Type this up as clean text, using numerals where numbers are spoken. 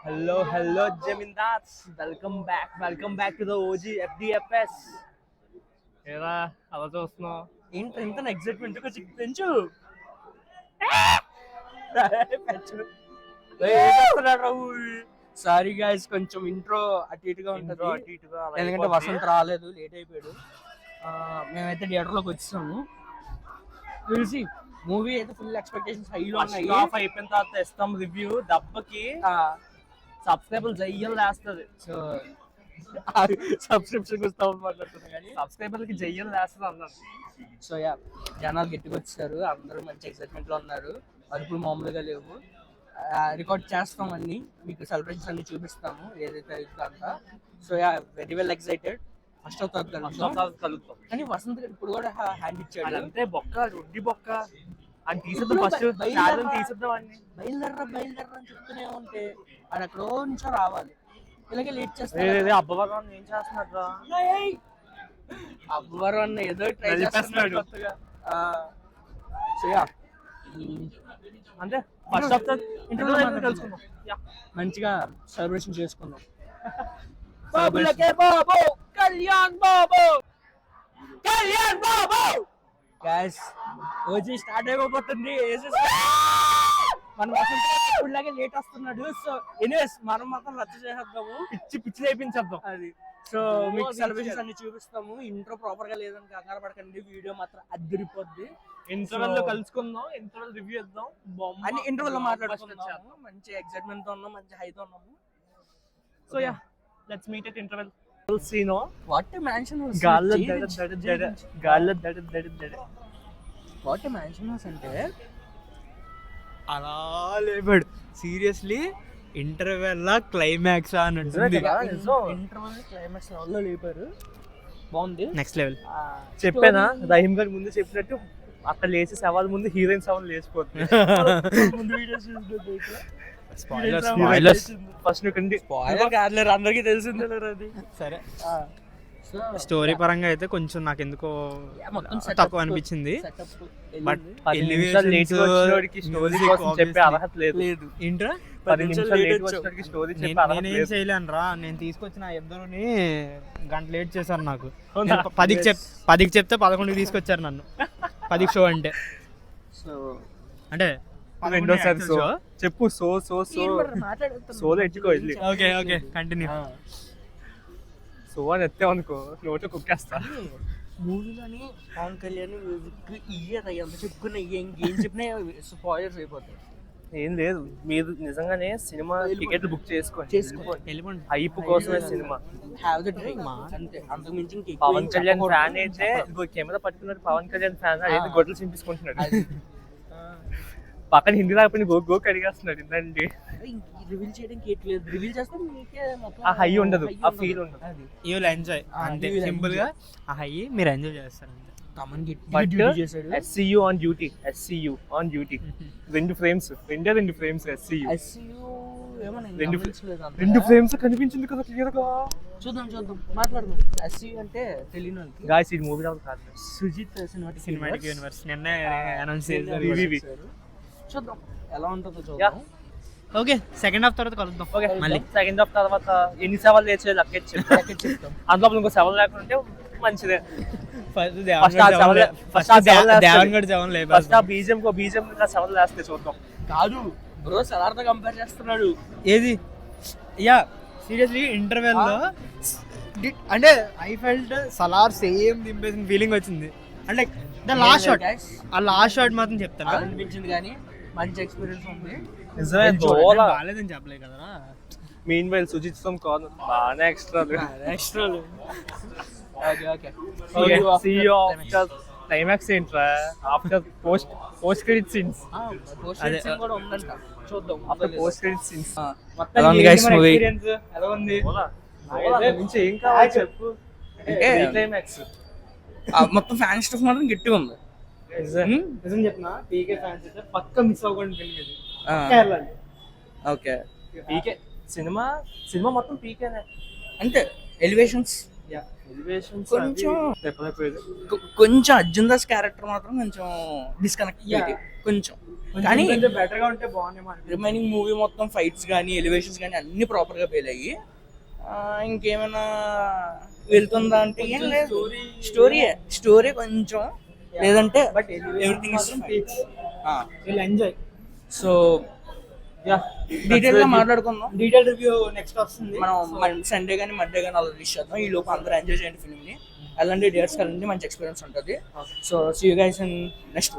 Hello, Jamindats. Welcome back to the OG FDFS. ఏరా అలా చూస్తున్నావు ఏంటి ఎంత ఎగ్జైట్మెంట్ కొంచెం పెంచు సారీ గైస్, కొంచెం ఇంట్రో అటు ఇటుగా ఉంటుంది. ఎందుకంటే వసంత్ రాలేదు, లేట్ అయిపోయాడు. మేమైతే థియేటర్లోకి వచ్చేసాము. తెలిసి మూవీ అయితే ఫుల్ ఎక్స్పెక్టేషన్స్ హైలో ఉన్నాయి. ఆఫ్ అయిపోయిన తర్వాత ఇస్తాం రివ్యూ దెబ్బకి సబ్స్క్రైబర్లు జయ్యలు వేస్తుంది. సో సబ్స్క్రిప్షన్ ఇస్తాం మాట్లాడుతున్నాం కానీ సబ్స్క్రైబర్లకి జయ్యలు వేస్తుంది అన్నాను. సో యా, జనాలు గట్టిగా వచ్చారు, అందరూ మంచి ఎక్సైట్మెంట్ లో ఉన్నారు. అదుపులు మామూలుగా లేవు. రికార్డ్ చేస్తాం అన్ని, మీకు సెలబ్రేషన్స్ అన్ని చూపిస్తాము ఏదైతే అవుతుందో అంతా. So yeah, very well excited. First of కలుగుతాం కానీ వసంత్ ఇప్పుడు కూడా హ్యాండ్ ఇచ్చాడు. అంతే బొక్క రొడ్డి బొక్క అని తీసేద్దాం. ఫస్ట్ తీసేద్దాం అన్ని బయలుదేరరా అని చెప్తూనే ఉంటే అది ఎక్కడో నుంచో రావాలి. ఇలాగే లేట్ చేస్తాడు. అబ్బవరం ఏం చేస్తున్నట్రా అబ్బవరం అన్న ఏదో ట్రై చేస్తున్నాడు కొత్తగా. సో యా, అంటే ఫస్ట్ ఆఫ్ ఇంటర్వ్యూ తెలుసుకుందాం. మంచిగా సెలబ్రేషన్ చేసుకుందాం. గైస్, ఓజీ స్టార్ట్ అయిపోతుంది. మన వసంతలాగే లేట్ వస్తున్నాడు. సో ఎనీవేస్ మనం మాత్రం రద్దు చేసేద్దాము, పిచ్చి చేయించేద్దాం అది. సో మీకు సెలబ్రేషన్స్ అన్ని చూపిస్తాము. ఇంట్రో ప్రాపర్ గా లేదని కంగారు పడకండి, వీడియో మాత్రం అద్దరిపోద్ది. ఇంటర్వెల్ లో కలుసుకుందాం, ఇంటర్వెల్ రివ్యూ ఇద్దాం, అన్ని ఇంటర్వెల్ లో మాట్లాడుకుందాము. మంచి ఎక్సైట్మెంట్ తో ఉన్నాం, మంచి హైతో ఉన్నాము. So yeah, let's meet at interval. Sino what a mansion was. గాల్లో దడ వాట్ ఏ మ్యాన్షన్ వాస్ అంటే అలా లేపాడు. సీరియస్లీ ఇంటర్వెల్ లా క్లైమాక్స్ అని ఉంటుంది. ఇంటర్వెల్ క్లైమాక్స్ లెవెల్లో లేపారు. బాగుంది, నెక్స్ట్ లెవెల్. చెప్పానా రహీం గారు ముందు చెప్పినట్టు అక్కడ లేచి సవాల్ ముందు హీరోయిన్ సవాల్ లేచిపోతుంది. ముందు వీడియోస్ చూసినట్టు ఫస్ట్ కాదులేరు, అందరికీ తెలిసిందే అది. సరే, స్టోరీ పరంగా అయితే కొంచెం నాకు ఎందుకో తక్కువ అనిపించింది. బట్ చెప్పే అర్హత లేదు. ఏంట్రా, నేనేం చేయలేను రా. నేను తీసుకొచ్చిన ఇద్దరుని గంట లేట్ చేశారు. నాకు 10కి చెప్తే 11కి తీసుకొచ్చారు నన్ను. 10కి షో అంటే రెండోసారి చెప్పు. సోలో ఎట్టుకో. Okay continue. సో అని ఎత్తే అనుకో నోట్లో కుక్కేస్తా. మూవీలోని పవన్ కళ్యాణ్ మ్యూజిక్ ఇయ్యదా, ఎంత చెప్పుకున్నా ఏం చెప్పినా స్పాయిలర్స్ అయిపోతాయి. ఏం లేదు, మీరు నిజంగానే సినిమా టికెట్లు బుక్ చేసుకోండి. హైప్ కోసమే సినిమా. హ్యావ్ ద డ్రీమ్ అంతే, అంతకు మించి పవన్ కళ్యాణ్ ఫ్యాన్ అయితే కెమెరా పట్టుకున్నాడు. పవన్ కళ్యాణ్ ఫ్యాన్ అయితే గొడ్డలు చింపించుకుంటున్నాడు. పక్కన హిందీ రాకపోయినా గోక్ అడిగేస్తున్నాడు. ఇందండి రివీల్ చేయడానికి లేదు, రివీల్ చేస్తే మీకే ఆ హై ఉండదు, ఆ ఫీల్ ఉండదు. యూ విల్ ఎంజాయ్ అంతే, సింపుల్ గా ఆ హై మీరు ఎంజాయ్ చేస్తారు. SCU on duty. రెండు ఫ్రేమ్స్ రెండు ఫ్రేమ్స్ కనిపించింది కదా క్లియర్ గా. చూద్దాం మాట్లాడదాం. SCU అంటే తెలియని వాళ్ళకి గాయ్స్ ఈ మూవీ కాదు, సుజిత్ సినిమాటిక్ యూనివర్స్ నిన్న అనౌన్స్ చేశారు. చూద్దాం ఎలా ఉంటుందో చూద్దాం. ఓకే, సెకండ్ హాఫ్ తర్వాత కలుద్దాం. ఓకే, మళ్ళీ సెకండ్ హాఫ్ తర్వాత ఎన్ని సవాళ్ళు లేచే లెక్కెచ్చి చెప్తాం. అందులో ఇంకో సవాల్ లేకుంటే మంచిదే. ఫస్ట్ ఆ బీజం సవాల్ వేస్తే చూద్దాం. కాదు బ్రో, సలార్తో కంపేర్ చేస్తున్నాడు. ఏది? యా, సీరియస్లీ ఇంటర్వెల్ లో అంటే ఐ ఫెల్ట్ సలార్ సేమ్ దింపేసిన ఫీలింగ్ వచ్చింది. అంటే లాస్ట్ షాట్ మాత్రం చెప్తాను అనిపించింది, కానీ మంచి ఎక్స్పీరియన్స్ ఉంది. బాగాలేదని చెప్పలేదు కదరా. మెయిన్ వైల్ సుజిత్ సం కాదు, బాగానే ఎక్స్ట్రాలు. క్లైమాక్స్ ఏంట్రా ఆఫ్టర్ పోస్ట్ క్రెడిట్ సీన్స్. కూడా ఉందంట, చూద్దాం. ఆఫ్టర్ పోస్ట్ క్రెడిట్ సీన్స్ ఎలా ఉంది గైస్ మూవీ? ఎలా ఉంది? ఏం కావాలి చెప్పు. క్లైమాక్స్ మొత్తం ఫ్యాన్ స్టఫ్ మాత్రం గట్టిగా ఉంది. నిజం చెప్పిన పీకే ఫ్యాన్స్ అయితే పక్క మిస్ అవ్వకుండా. ఓకే, పీకే సినిమా మొత్తం పీకేనే అంటే ఎలివేషన్స్ కొంచెం కొంచెం అర్జున్ దాస్ క్యారెక్టర్ మాత్రం కొంచెం డిస్కనెక్ట్ కొంచెం, కానీ బెటర్ గా ఉంటే బాగుండేమో రిమైనింగ్ మూవీ మొత్తం ఫైట్స్ కానీ ఎలివేషన్స్ కానీ అన్ని ప్రాపర్ గా పేలాయి. ఇంకేమైనా వెళ్తుందా అంటే ఏం లేదు, స్టోరీ కొంచెం లేదంటే but everything will enjoy. So detail గా మాట్లాడుకుందాం. డీటెయిల్ రివ్యూ నెక్స్ట్ వస్తుంది. మనం సండే కానీ మండే కానీ అలా రిలీజ్ చేద్దాం. ఈ లోపు అందరూ ఎంజాయ్ చేయండి ఫిల్మ్ని, అలాంటి డేట్స్ వెళ్ళండి, మంచి ఎక్స్పీరియన్స్ ఉంటుంది. So see you guys in next